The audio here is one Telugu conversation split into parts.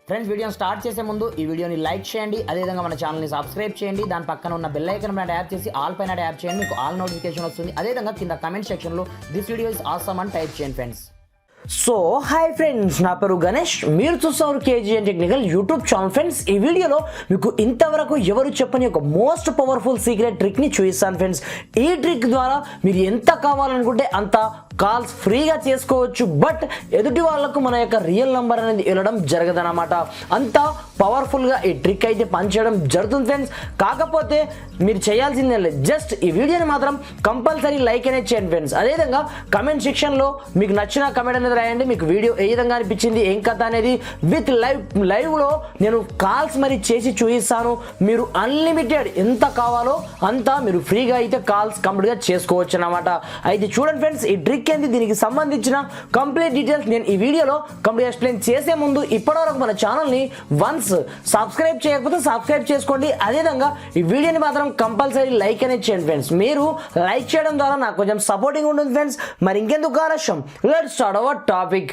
ఫ్రెండ్స్ వీడియోని స్టార్ట్ చేసే ముందు ఈ వీడియోని లైక్ చేయండి, అదేవిధంగా మన ఛానల్ని సబ్స్క్రైబ్ చేయండి. దాని పక్కన ఉన్న బెల్ ఐకాన్ పైన ట్యాప్ చేసి ఆల్ పైన ట్యాప్ చేయండి, మీకు ఆల్ నోటిఫికేషన్ వస్తుంది. అదేవిధంగా కింద కమెంట్ సెక్షన్లో దిస్ వీడియో ఇస్ ఆసమ్ అని టైప్ చేయండి ఫ్రెండ్స్. సో హాయ్ ఫ్రెండ్స్, నా పేరు గణేష్, మీరు చూస్తారు KGN technical YouTube channel. Friends ఈ వీడియోలో మీకు ఇంతవరకు ఎవరు చెప్పని ఒక మోస్ట్ పవర్ఫుల్ సీక్రెట్ ట్రిక్ని చూపిస్తాను ఫ్రెండ్స్. ఈ ట్రిక్ ద్వారా మీరు ఎంత కావాలనుకుంటే అంత కాల్స్ ఫ్రీగా చేసుకోవచ్చు, బట్ ఎదుటి వాళ్ళకు మన యొక్క రియల్ నెంబర్ అనేది వెళ్ళడం జరగదన్నమాట. అంత పవర్ఫుల్గా ఈ ట్రిక్ అయితే పనిచేయడం జరుగుతుంది ఫ్రెండ్స్. కాకపోతే మీరు చేయాల్సిందే లేదు, జస్ట్ ఈ వీడియోని మాత్రం కంపల్సరీ లైక్ అనేది చేయండి ఫ్రెండ్స్. అదేవిధంగా కమెంట్ సెక్షన్లో మీకు నచ్చిన కమెంట్ అనేది రాయండి, మీకు వీడియో ఏ విధంగా అనిపించింది, ఏం కథ అనేది విత్ లైవ్లో నేను కాల్స్ మరి చేసి చూపిస్తాను. మీరు అన్లిమిటెడ్ ఎంత కావాలో అంత మీరు ఫ్రీగా అయితే కాల్స్ కంప్లీట్గా చేసుకోవచ్చు అన్నమాట. అయితే చూడండి ఫ్రెండ్స్, ఈ ట్రిక్ ఏంది, దీనికి సంబంధించిన కంప్లీట్ డీటెయిల్స్ నేను ఈ వీడియోలో కంప్లీట్ ఎక్స్ప్లెయిన్ చేసే ముందు ఇప్పటివరకు మన ఛానల్ని వన్స్ సబ్స్క్రైబ్ చేయకపోతే సబ్స్క్రైబ్ చేసుకోండి. అదేవిధంగా ఈ వీడియోని మాత్రం కంపల్సరీ లైక్ అనేది చేయండి ఫ్రెండ్స్. మీరు లైక్ చేయడం ద్వారా నాకు కొంచెం సపోర్టింగ్ ఉంటుంది ఫ్రెండ్స్. మరి ఇంకెందుకు ఆలస్యం, let's start our topic.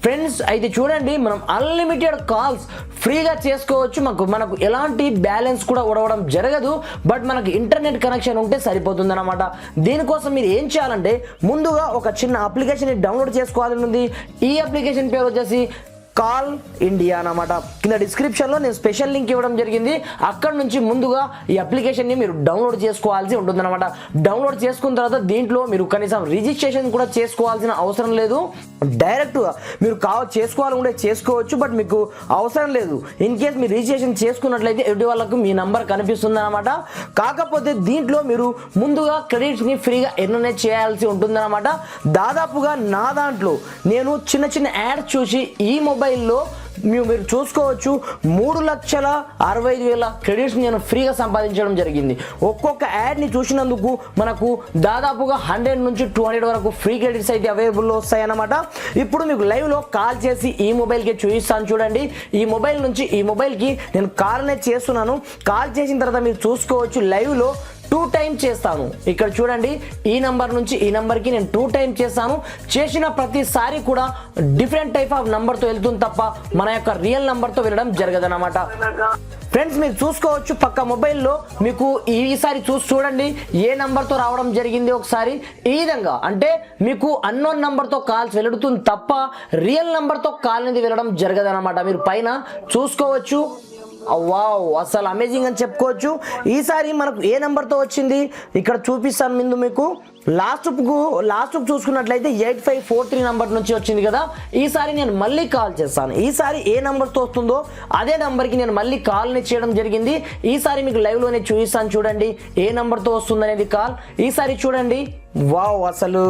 Friends అయితే చూడండి, మనం అన్లిమిటెడ్ కాల్స్ ఫ్రీగా చేసుకోవచ్చు. మనకు ఎలాంటి బ్యాలెన్స్ కూడా ఉడవడం జరగదు, బట్ మనకు ఇంటర్నెట్ కనెక్షన్ ఉంటే సరిపోతుంది అనమాట. దీనికోసం మీరు ఏం చేయాలంటే ముందుగా ఒక చిన్న అప్లికేషన్ డౌన్లోడ్ చేసుకోవాలని ఉంది. ఈ అప్లికేషన్ పేరు వచ్చేసి కాల్ ఇండియా అన్నమాట. కింద డిస్క్రిప్షన్లో నేను స్పెషల్ లింక్ ఇవ్వడం జరిగింది. అక్కడ నుంచి ముందుగా ఈ అప్లికేషన్ని మీరు డౌన్లోడ్ చేసుకోవాల్సి ఉంటుందన్నమాట. డౌన్లోడ్ చేసుకున్న తర్వాత దీంట్లో మీరు కనీసం రిజిస్ట్రేషన్ కూడా చేసుకోవాల్సిన అవసరం లేదు. డైరెక్ట్గా మీరు చేసుకోవాలనుకుంటే చేసుకోవచ్చు, బట్ మీకు అవసరం లేదు. ఇన్ కేస్ మీరు రిజిస్ట్రేషన్ చేసుకున్నట్లయితే ఎదుటి వాళ్ళకు మీ నంబర్ కనిపిస్తుంది అనమాట. కాకపోతే దీంట్లో మీరు ముందుగా క్రెడిట్స్ని ఫ్రీగా ఎర్న్ చేయాల్సి ఉంటుందన్నమాట. దాదాపుగా నా దాంట్లో నేను చిన్న చిన్న యాడ్స్ చూసి ఈ మొబైల్లో మీరు చూసుకోవచ్చు 3,65,000 క్రెడిట్స్ నేను ఫ్రీగా సంపాదించడం జరిగింది. ఒక్కొక్క యాడ్ని చూసినందుకు మనకు దాదాపుగా 100 నుంచి 200 వరకు ఫ్రీ క్రెడిట్స్ అయితే అవైలబుల్లో వస్తాయన్నమాట. ఇప్పుడు మీకు లైవ్లో కాల్ చేసి ఈ మొబైల్కి చూపిస్తాను చూడండి. ఈ మొబైల్ నుంచి ఈ మొబైల్కి నేను కాల్ అనేది చేస్తున్నాను. కాల్ చేసిన తర్వాత మీరు చూసుకోవచ్చు లైవ్లో 2 టైమ్స్ చేస్తాను. ఇక్కడ చూడండి, ఈ నంబర్ నుంచి ఈ నంబర్కి నేను 2 టైమ్స్ చేస్తాను. చేసిన ప్రతిసారి కూడా డిఫరెంట్ టైప్ ఆఫ్ నంబర్తో వెళ్తుంది తప్ప మన యొక్క రియల్ నంబర్తో వెళ్ళడం జరగదన్నమాట. ఫ్రెండ్స్ మీరు చూసుకోవచ్చు పక్క మొబైల్లో మీకు ఈసారి చూడండి ఏ నంబర్తో రావడం జరిగింది ఒకసారి. ఈ విధంగా అంటే మీకు అన్నోన్ నంబర్తో కాల్స్ వెళుతుంది తప్ప రియల్ నంబర్తో కాల్ అనేది వెళ్ళడం జరగదన్నమాట. మీరు పైన చూసుకోవచ్చు. వావ్, అసలు అమేజింగ్ అని చెప్పుకోవచ్చు. ఈసారి మనకు ఏ నెంబర్తో వచ్చింది ఇక్కడ చూపిస్తాను ముందు మీకు. లాస్ట్ చూసుకున్నట్లయితే 8543 నెంబర్ నుంచి వచ్చింది కదా. ఈసారి నేను మళ్ళీ కాల్ చేస్తాను. ఈసారి ఏ నెంబర్తో వస్తుందో అదే నెంబర్కి నేను మళ్ళీ కాల్ని చేయడం జరిగింది. ఈసారి మీకు లైవ్లోనే చూపిస్తాను చూడండి ఏ నెంబర్తో వస్తుందనేది కాల్. ఈసారి చూడండి, వావ్, అసలు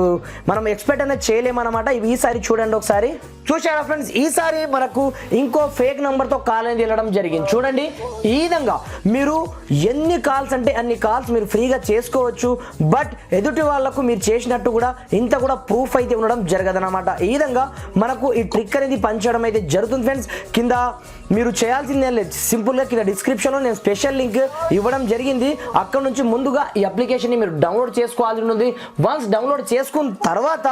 మనం ఎక్స్పెక్ట్ అనేది చేయలేమన్నమాట. ఈసారి చూడండి ఒకసారి. చూసారా ఫ్రెండ్స్, ఈసారి మనకు ఇంకో ఫేక్ నెంబర్తో కాల్ అనేది వెళ్ళడం జరిగింది. చూడండి, ఈ విధంగా మీరు ఎన్ని కాల్స్ అంటే అన్ని కాల్స్ మీరు ఫ్రీగా చేసుకోవచ్చు, బట్ ఎదుటి వాళ్ళకు మీరు చేసినట్టు కూడా ఇంత కూడా ప్రూఫ్ అయితే ఉండడం జరగదన్నమాట. ఈ విధంగా మనకు ఈ ట్రిక్ అనేది పనిచేయడం అయితే జరుగుతుంది ఫ్రెండ్స్. కింద మీరు చేయాల్సిందే లేదు, సింపుల్గా కింద డిస్క్రిప్షన్లో నేను స్పెషల్ లింక్ ఇవ్వడం జరిగింది. అక్కడ నుంచి ముందుగా ఈ అప్లికేషన్ని మీరు డౌన్లోడ్ చేసుకోవాల్సి ఉంటుంది. వన్స్ డౌన్లోడ్ చేసుకున్న తర్వాత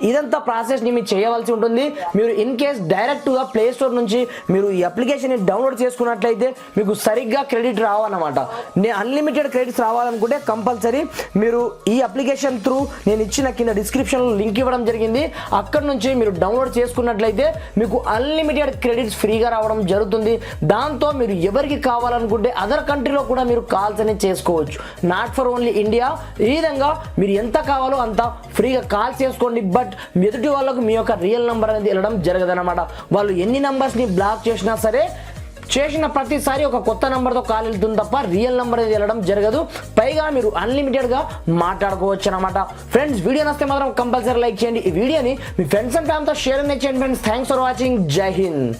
ఇదంతా ప్రాసెస్ని మీరు చేయవలసి ఉంటుంది. మీరు ఇన్ కేస్ డైరెక్ట్గా ప్లే స్టోర్ నుంచి మీరు ఈ అప్లికేషన్ని డౌన్లోడ్ చేసుకున్నట్లయితే మీకు సరిగ్గా క్రెడిట్ రావన్నమాట. అన్లిమిటెడ్ క్రెడిట్స్ రావాలనుకుంటే కంపల్సరీ మీరు ఈ అప్లికేషన్ త్రూ నేను ఇచ్చిన కింద డిస్క్రిప్షన్లో లింక్ ఇవ్వడం జరిగింది. అక్కడ నుంచి మీరు డౌన్లోడ్ చేసుకున్నట్లయితే మీకు అన్లిమిటెడ్ క్రెడిట్స్ ఫ్రీగా రావడం జరుగుతుంది. దాంతో మీరు ఎవరికి కావాలనుకుంటే అదర్ కంట్రీలో కూడా మీరు కాల్స్ అనేది చేసుకోవచ్చు, నాట్ ఫర్ ఓన్లీ ఇండియా. ఈ విధంగా మీరు ఎంత కావాలో అంత ఫ్రీగా కాల్ చేసుకోండి, బట్ ఎదుటి వాళ్ళకు మీ యొక్క రియల్ నెంబర్ అనేది వెళ్ళడం జరగదన్నమాట. వాళ్ళు ఎన్ని నెంబర్స్ని బ్లాక్ చేసినా సరే చేసిన ప్రతిసారి ఒక కొత్త నెంబర్తో కాల్ వెళ్తుంది తప్ప రియల్ నెంబర్ అనేది వెళ్ళడం జరగదు. పైగా మీరు అన్లిమిటెడ్గా మాట్లాడుకోవచ్చు అనమాట. ఫ్రెండ్స్ వీడియో నచ్చితే మాత్రం కంపల్సరీ లైక్ చేయండి. ఈ వీడియోని మీ ఫ్రెండ్స్ అండ్ ఫ్యామిలీతో షేర్ అనేది చేయండి ఫ్రెండ్స్. Thanks for watching. జై హింద్.